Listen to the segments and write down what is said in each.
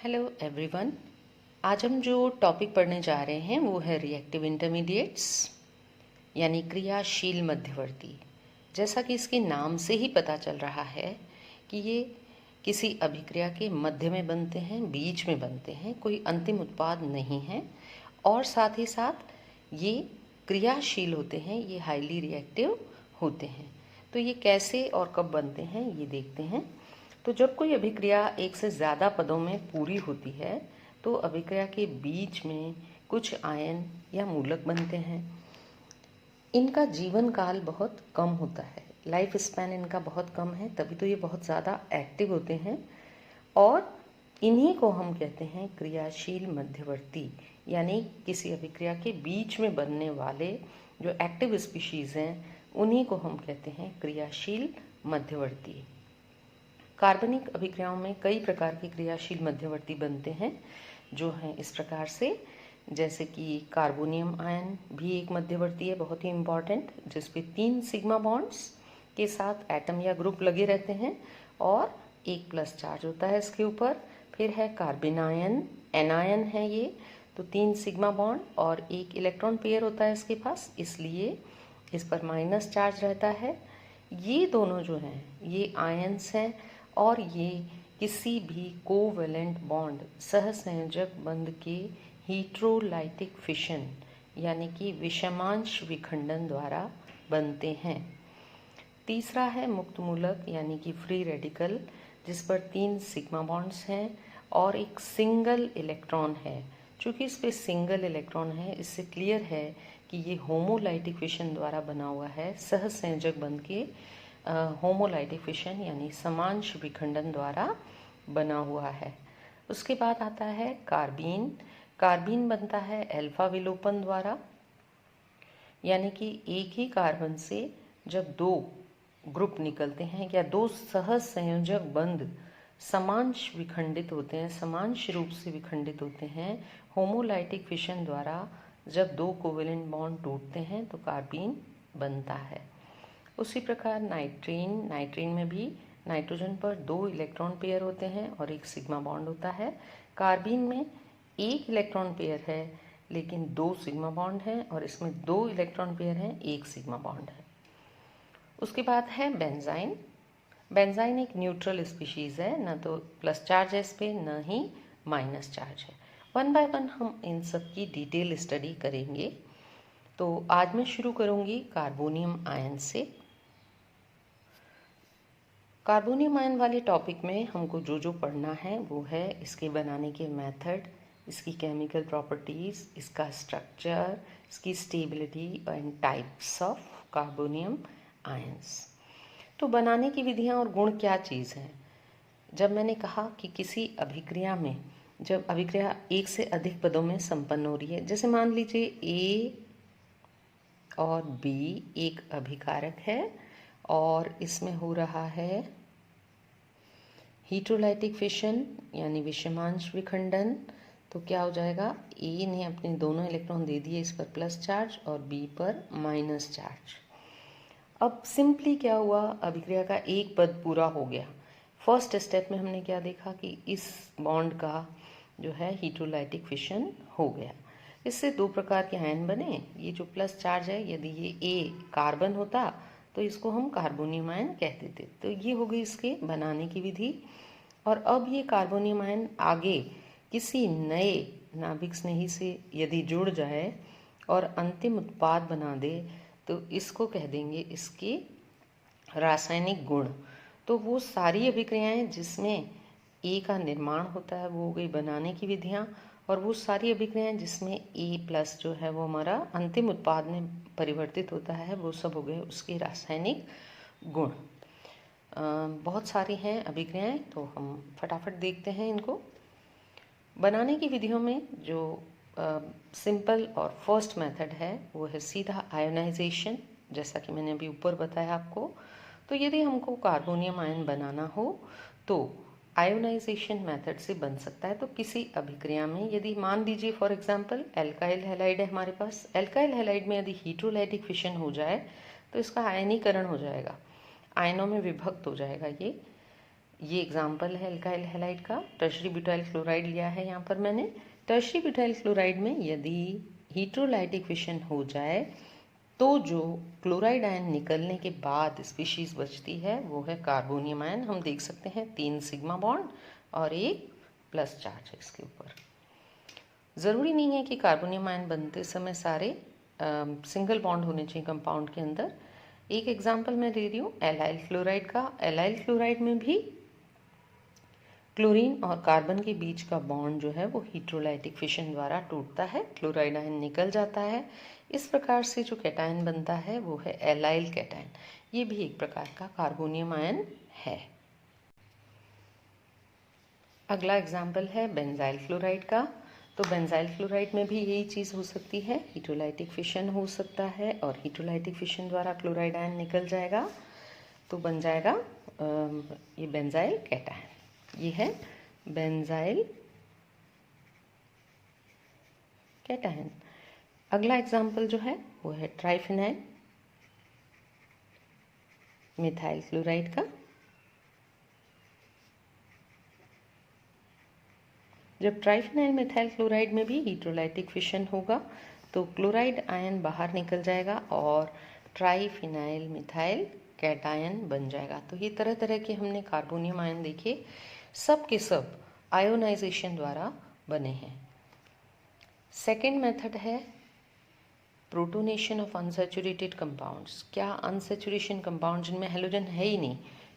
Hello everyone. आज हम जो टॉपिक पढ़ने जा रहे हैं वो है रिएक्टिव इंटरमीडिएट्स यानी क्रियाशील मध्यवर्ती। जैसा कि इसके नाम से ही पता चल रहा है कि ये किसी अभिक्रिया के मध्य में बनते हैं, बीच में बनते हैं, कोई अंतिम उत्पाद नहीं है और साथ ही साथ ये क्रियाशील होते हैं, ये हाईली रिएक्टिव होते हैं। तो ये कैसे और कब बनते हैं ये देखते हैं। तो जब कोई अभिक्रिया एक से ज़्यादा पदों में पूरी होती है तो अभिक्रिया के बीच में कुछ आयन या मूलक बनते हैं। इनका जीवन काल बहुत कम होता है, लाइफ स्पैन इनका बहुत कम है, तभी तो ये बहुत ज़्यादा एक्टिव होते हैं और इन्हीं को हम कहते हैं क्रियाशील मध्यवर्ती। यानी किसी अभिक्रिया के बीच में बनने वाले जो एक्टिव स्पीशीज़ हैं उन्हीं को हम कहते हैं क्रियाशील मध्यवर्ती। कार्बनिक अभिक्रियाओं में कई प्रकार के क्रियाशील मध्यवर्ती बनते हैं जो हैं इस प्रकार से, जैसे कि कार्बोनियम आयन भी एक मध्यवर्ती है, बहुत ही इम्पॉर्टेंट, जिसपे 3 सिग्मा बॉन्ड्स के साथ एटम या ग्रुप लगे रहते हैं और एक प्लस चार्ज होता है इसके ऊपर। फिर है कार्बन आयन, एनायन है ये, तो 3 सिग्मा बॉन्ड और एक इलेक्ट्रॉन पेयर होता है इसके पास, इसलिए इस पर माइनस चार्ज रहता है। ये दोनों जो हैं ये आयन्स हैं और ये किसी भी कोवेलेंट बॉन्ड सहसंयोजक बंध के हीट्रोलाइटिक फिशन यानी कि विषमांश विखंडन द्वारा बनते हैं। तीसरा है मुक्त मूलक यानी कि फ्री रेडिकल, जिस पर 3 सिग्मा बॉन्ड्स हैं और एक सिंगल इलेक्ट्रॉन है। चूँकि इस पर सिंगल इलेक्ट्रॉन है इससे क्लियर है कि ये होमोलाइटिक फिशन द्वारा बना हुआ है, सहसंयोजक बंध के होमोलाइटिक फिशन यानी समांश विखंडन द्वारा बना हुआ है। उसके बाद आता है कार्बीन। कार्बीन बनता है अल्फा विलोपन द्वारा, यानी कि एक ही कार्बन से जब 2 ग्रुप निकलते हैं या 2 सहसंयोजक बंध समांश विखंडित होते हैं, समांश रूप से विखंडित होते हैं होमोलाइटिक फिशन द्वारा, जब 2 कोवेलेंट बॉन्ड टूटते हैं तो कार्बीन बनता है। उसी प्रकार नाइट्रीन, नाइट्रीन में भी नाइट्रोजन पर 2 इलेक्ट्रॉन पेयर होते हैं और एक सिग्मा बॉन्ड होता है। कार्बीन में एक इलेक्ट्रॉन पेयर है लेकिन 2 सिग्मा बॉन्ड हैं और इसमें 2 इलेक्ट्रॉन पेयर हैं, एक सिग्मा बॉन्ड है। उसके बाद है बेंजाइन। बेंजाइन एक न्यूट्रल स्पीशीज़ है, न तो प्लस चार्ज है इस पर न ही माइनस चार्ज है। 1 बाय 1 हम इन सब की डिटेल स्टडी करेंगे। तो आज मैं शुरू करूंगी कार्बोनियम आयन से। कार्बोनियम आयन वाले टॉपिक में हमको जो जो पढ़ना है वो है इसके बनाने के मेथड, इसकी केमिकल प्रॉपर्टीज़, इसका स्ट्रक्चर, इसकी stability and types of carbonium ions. तो बनाने की विधियां और गुण क्या चीज़ है। जब मैंने कहा कि किसी अभिक्रिया में जब अभिक्रिया एक से अधिक पदों में संपन्न हो रही है, जैसे मान लीजिए ए और बी एक अभिकारक है और इसमें हो रहा है हीट्रोलाइटिक फिशन यानी विषमांश विखंडन, तो क्या हो जाएगा, ए ने अपने दोनों इलेक्ट्रॉन दे दिए इस पर प्लस चार्ज और बी पर माइनस चार्ज। अब सिंपली क्या हुआ, अभिक्रिया का एक पद पूरा हो गया। फर्स्ट स्टेप में हमने क्या देखा कि इस बॉन्ड का जो है हीट्रोलाइटिक फिशन हो गया। इससे 2 प्रकार के आयन बने। ये जो प्लस चार्ज है, यदि ये ए कार्बन होता तो इसको हम कार्बोनियम आयन कह देते। तो ये हो गई इसके बनाने की विधि। और अब ये कार्बोनियम आयन आगे किसी नए नाभिक स्नेही से यदि जुड़ जाए और अंतिम उत्पाद बना दे तो इसको कह देंगे इसके रासायनिक गुण। तो वो सारी अभिक्रियाएं जिसमें ए का निर्माण होता है वो हो गई बनाने की विधियां, और वो सारी अभिक्रियाएं जिसमें ए प्लस जो है वो हमारा अंतिम उत्पाद में परिवर्तित होता है वो सब हो गए उसके रासायनिक गुण। बहुत सारी हैं अभिक्रियाएं, तो हम फटाफट देखते हैं इनको। बनाने की विधियों में जो सिंपल और फर्स्ट मेथड है वो है सीधा आयोनाइजेशन, जैसा कि मैंने अभी ऊपर बताया आपको। तो यदि हमको कार्बोनियम आयन बनाना हो तो आयोनाइजेशन मेथड से बन सकता है। तो किसी अभिक्रिया में यदि मान लीजिए फॉर एग्जांपल एल्काइल हैलाइड है हमारे पास, एल्काइल हैलाइड में यदि हीट्रोलाइटिक फिशन हो जाए तो इसका आयनीकरण हो जाएगा, आयनों में विभक्त हो जाएगा ये। ये एग्जाम्पल है एल्काइल हैलाइड का। टर्शरी ब्यूटाइल क्लोराइड लिया है यहाँ पर मैंने। टर्शरी ब्यूटाइल क्लोराइड में यदि हीट्रोलाइटिक फिशन हो जाए तो जो क्लोराइड आयन निकलने के बाद स्पीशीज बचती है वो है कार्बोनियम आयन। हम देख सकते हैं 3 सिग्मा बॉन्ड और एक प्लस चार्ज है इसके ऊपर। ज़रूरी नहीं है कि कार्बोनियम आयन बनते समय सारे सिंगल बॉन्ड होने चाहिए कंपाउंड के अंदर। एक एग्जांपल मैं दे रही हूँ एलाइल क्लोराइड का। एलाइल क्लोराइड में भी क्लोरीन और कार्बन के बीच का बॉन्ड जो है वो हीट्रोलाइटिक फिशन द्वारा टूटता है, क्लोराइड आयन निकल जाता है। इस प्रकार से जो कैटायन बनता है वो है एलाइल कैटायन। ये भी एक प्रकार का कार्बोनियम आयन है। अगला एग्जाम्पल है बेंजाइल क्लोराइड का। तो बेंजाइल क्लोराइड में भी यही चीज़ हो सकती है, हीट्रोलाइटिक फिशन हो सकता है और हीट्रोलाइटिक फिशन द्वारा क्लोराइड आयन निकल जाएगा तो बन जाएगा ये बेंजाइल कैटायन। ये है बेंजाइल कैटायन। अगला एग्जाम्पल जो है वो है ट्राइफिनाइल मिथाइल क्लोराइड का। जब ट्राइफिनाइल मिथाइल क्लोराइड में भी हीट्रोलाइटिक फिशन होगा तो क्लोराइड आयन बाहर निकल जाएगा और ट्राइफिनाइल मिथाइल कैटायन बन जाएगा। तो ये तरह तरह के हमने कार्बोनियम आयन देखे, सब के सब आयोनाइजेशन द्वारा बने हैं। सेकेंड मेथड है प्रोटोनेशन ऑफ अनसैचुरेटेड कंपाउंड्स। क्या अनसैचुरेशन कंपाउंड जिनमें हेलोजन है ही नहीं,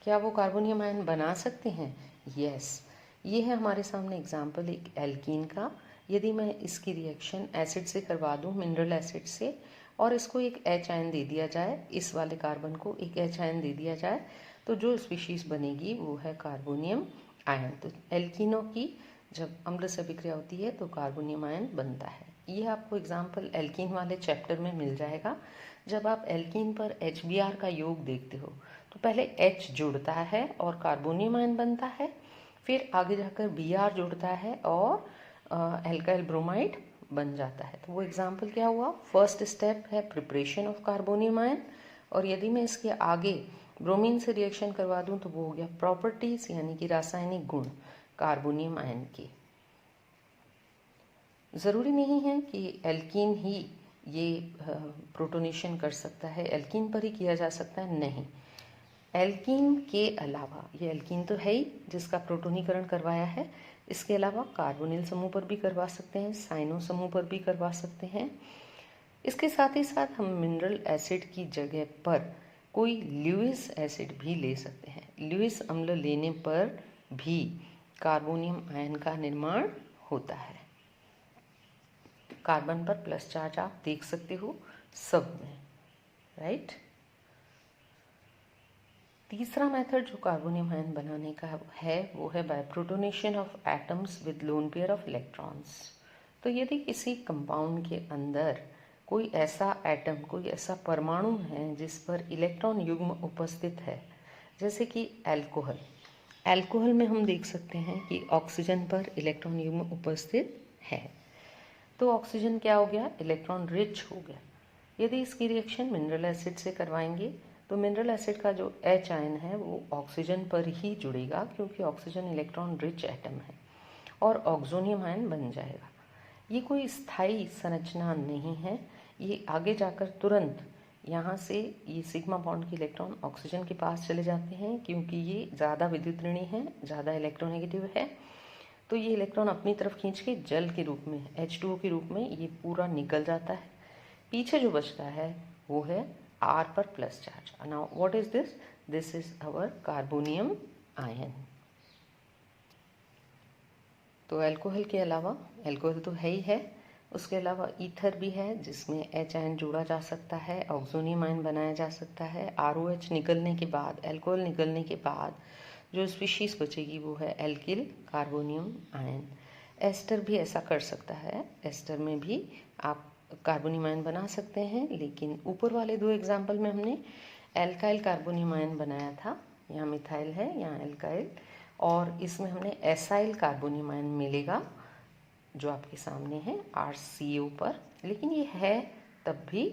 क्या वो कार्बोनियम आयन बना सकते हैं? यस। ये है हमारे सामने एग्जाम्पल एक एल्कीन का। यदि मैं इसकी रिएक्शन एसिड से करवा दूं, मिनरल एसिड से, और इसको एक H आयन दे दिया जाए, इस वाले कार्बन को एक H आयन दे दिया जाए, तो जो स्पीशीज बनेगी वो है कार्बोनियम आयन। तो एल्कीनों की जब अम्ल से अभिक्रिया होती है तो कार्बोनियम आयन बनता है। ये आपको एग्जाम्पल एल्कीन वाले चैप्टर में मिल जाएगा। जब आप एल्कीन पर HBr का योग देखते हो तो पहले H जुड़ता है और कार्बोनियम आयन बनता है, फिर आगे जाकर Br जुड़ता है और एल्काइल ब्रोमाइड बन जाता है। तो वो एग्जाम्पल क्या हुआ? फर्स्ट स्टेप है प्रिपरेशन ऑफ कार्बोनियम आयन, और यदि मैं इसके आगे ब्रोमीन से रिएक्शन करवा दूं तो वो हो गया प्रॉपर्टीज, यानी कि रासायनिक गुण कार्बोनियम आयन की। ज़रूरी नहीं है कि एल्कीन ही ये प्रोटोनेशन कर सकता है, एल्कीन पर ही किया जा सकता है, नहीं। एल्कीन के अलावा, ये एल्कीन तो है ही जिसका प्रोटोनीकरण करवाया है, इसके अलावा कार्बोनिल समूह पर भी करवा सकते हैं, साइनो समूह पर भी करवा सकते हैं। इसके साथ ही साथ हम मिनरल एसिड की जगह पर कोई ल्यूइस एसिड भी ले सकते हैं। ल्यूइस अम्ल लेने पर भी कार्बोनियम आयन का निर्माण होता है। कार्बन पर प्लस चार्ज आप देख सकते हो सब में, राइट। तीसरा मेथड जो कार्बोनियम आयन बनाने का है वो है by protonation of atoms with lone pair of electrons. तो यदि किसी कंपाउंड के अंदर कोई ऐसा एटम, कोई ऐसा परमाणु है जिस पर इलेक्ट्रॉन युग्म उपस्थित है, जैसे कि अल्कोहल। अल्कोहल में हम देख सकते हैं कि ऑक्सीजन पर इलेक्ट्रॉन युग्म उपस्थित है, तो ऑक्सीजन क्या हो गया? इलेक्ट्रॉन रिच हो गया। यदि इसकी रिएक्शन मिनरल एसिड से करवाएंगे तो मिनरल एसिड का जो H आयन है वो ऑक्सीजन पर ही जुड़ेगा, क्योंकि ऑक्सीजन इलेक्ट्रॉन रिच एटम है, और ऑक्सोनियम आयन बन जाएगा। ये कोई स्थायी संरचना नहीं है, ये आगे जाकर तुरंत यहाँ से ये सिग्मा बॉन्ड के इलेक्ट्रॉन ऑक्सीजन के पास चले जाते हैं, क्योंकि ये ज़्यादा विद्युत ऋणी है, ज़्यादा इलेक्ट्रोनेगेटिव है। तो ये इलेक्ट्रॉन अपनी तरफ खींच के जल के रूप में, H2O के रूप में ये पूरा निकल जाता है। पीछे जो बचता है वो है R पर plus charge. Now what is this? This is our carbonium ion. तो अल्कोहल के अलावा, अल्कोहल तो है ही है, उसके अलावा ईथर भी है जिसमें H आयन जोड़ा जा सकता है, ऑक्सोनियम आयन बनाया जा सकता है। ROH निकलने के बाद, अल्कोहल निकलने के बाद जो स्पीशीज बचेगी वो है एल्किल कार्बोनियम आयन। एस्टर भी ऐसा कर सकता है, एस्टर में भी आप कार्बोनियम आयन बना सकते हैं, लेकिन ऊपर वाले 2 एग्जाम्पल में हमने एल्काइल कार्बोनियम आयन बनाया था, यहाँ मिथाइल है, यहाँ एल्काइल, और इसमें हमने एसाइल कार्बोनियम आयन मिलेगा जो आपके सामने है RCO पर, लेकिन ये है तब भी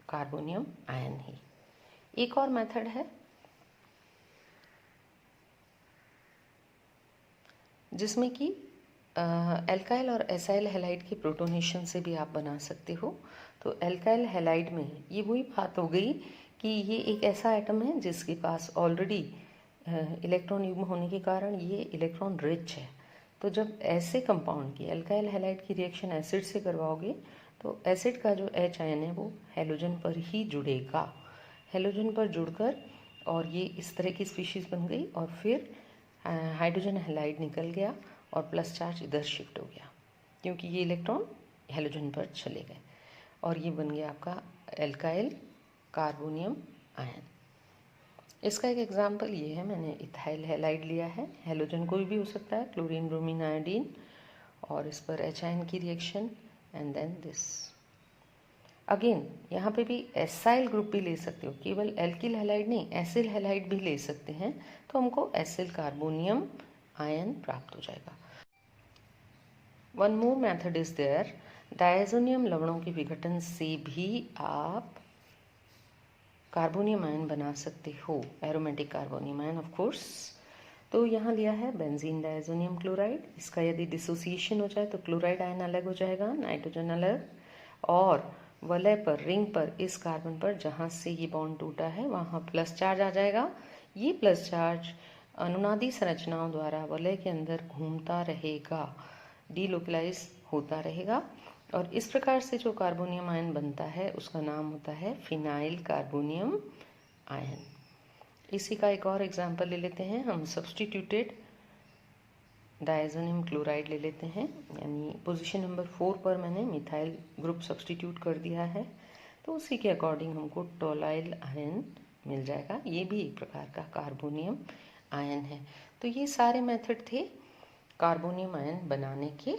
कार्बोनियम आयन ही। एक और मेथड है जिसमें कि एल्काइल और एसाइल हैलाइड के प्रोटोनेशन से भी आप बना सकते हो। तो एल्काइल हैलाइड में ये वही बात हो गई कि ये एक ऐसा एटम है जिसके पास ऑलरेडी इलेक्ट्रॉन युग्म होने के कारण ये इलेक्ट्रॉन रिच है। तो जब ऐसे कंपाउंड की एल्काइल हैलाइड की रिएक्शन एसिड से करवाओगे तो एसिड का जो H आयन है वो हेलोजन पर ही जुड़ेगा। हेलोजन पर जुड़कर और ये इस तरह की स्पीशीज़ बन गई और फिर हाइड्रोजन हैलाइड निकल गया और प्लस चार्ज इधर शिफ्ट हो गया क्योंकि ये इलेक्ट्रॉन हेलोजन पर चले गए और ये बन गया आपका एल्काइल कार्बोनियम आयन। इसका एक एग्जांपल ये है, मैंने इथाइल हैलाइड लिया है, हेलोजन कोई भी हो सकता है, क्लोरीन ब्रोमीन आयोडीन, और इस पर H आयन की reaction and then this. Again यहाँ पे भी एसाइल ग्रुप भी ले सकते हो, केवल एल्किल हैलाइड नहीं एसिल हैलाइड भी ले सकते हैं, तो हमको एसिल कार्बोनियम आयन प्राप्त हो जाएगा। One more method is there, डायजोनियम लवणों के विघटन से भी आप कार्बोनियम आयन बना सकते हो, aromatic carbonium ion of course. तो यहाँ लिया है बेंजीन डायजोनियम क्लोराइड, इसका यदि डिसोसिएशन हो जाए तो क्लोराइड आयन अलग हो जाएगा, नाइट्रोजन अलग, और वलय पर रिंग पर इस कार्बन पर जहाँ से ये बॉन्ड टूटा है वहाँ प्लस चार्ज आ जाएगा। ये प्लस चार्ज अनुनादी संरचनाओं द्वारा वलय के अंदर घूमता रहेगा, डीलोकलाइज होता रहेगा, और इस प्रकार से जो कार्बोनियम आयन बनता है उसका नाम होता है फिनाइल कार्बोनियम आयन। इसी का एक और एग्जांपल ले लेते हैं हम, सब्स्टिट्यूटेड डायजोनियम क्लोराइड ले लेते हैं, यानी पोजीशन नंबर 4 पर मैंने मिथाइल ग्रुप सब्स्टिट्यूट कर दिया है, तो उसी के अकॉर्डिंग हमको टोलाइल आयन मिल जाएगा। ये भी एक प्रकार का कार्बोनियम आयन है। तो ये सारे मेथड थे कार्बोनियम आयन बनाने के।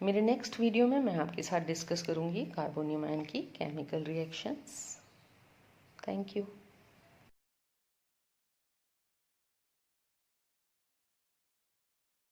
मेरे नेक्स्ट वीडियो में मैं आपके साथ डिस्कस करूंगी कार्बोनियम आयन की केमिकल रिएक्शंस। Thank you.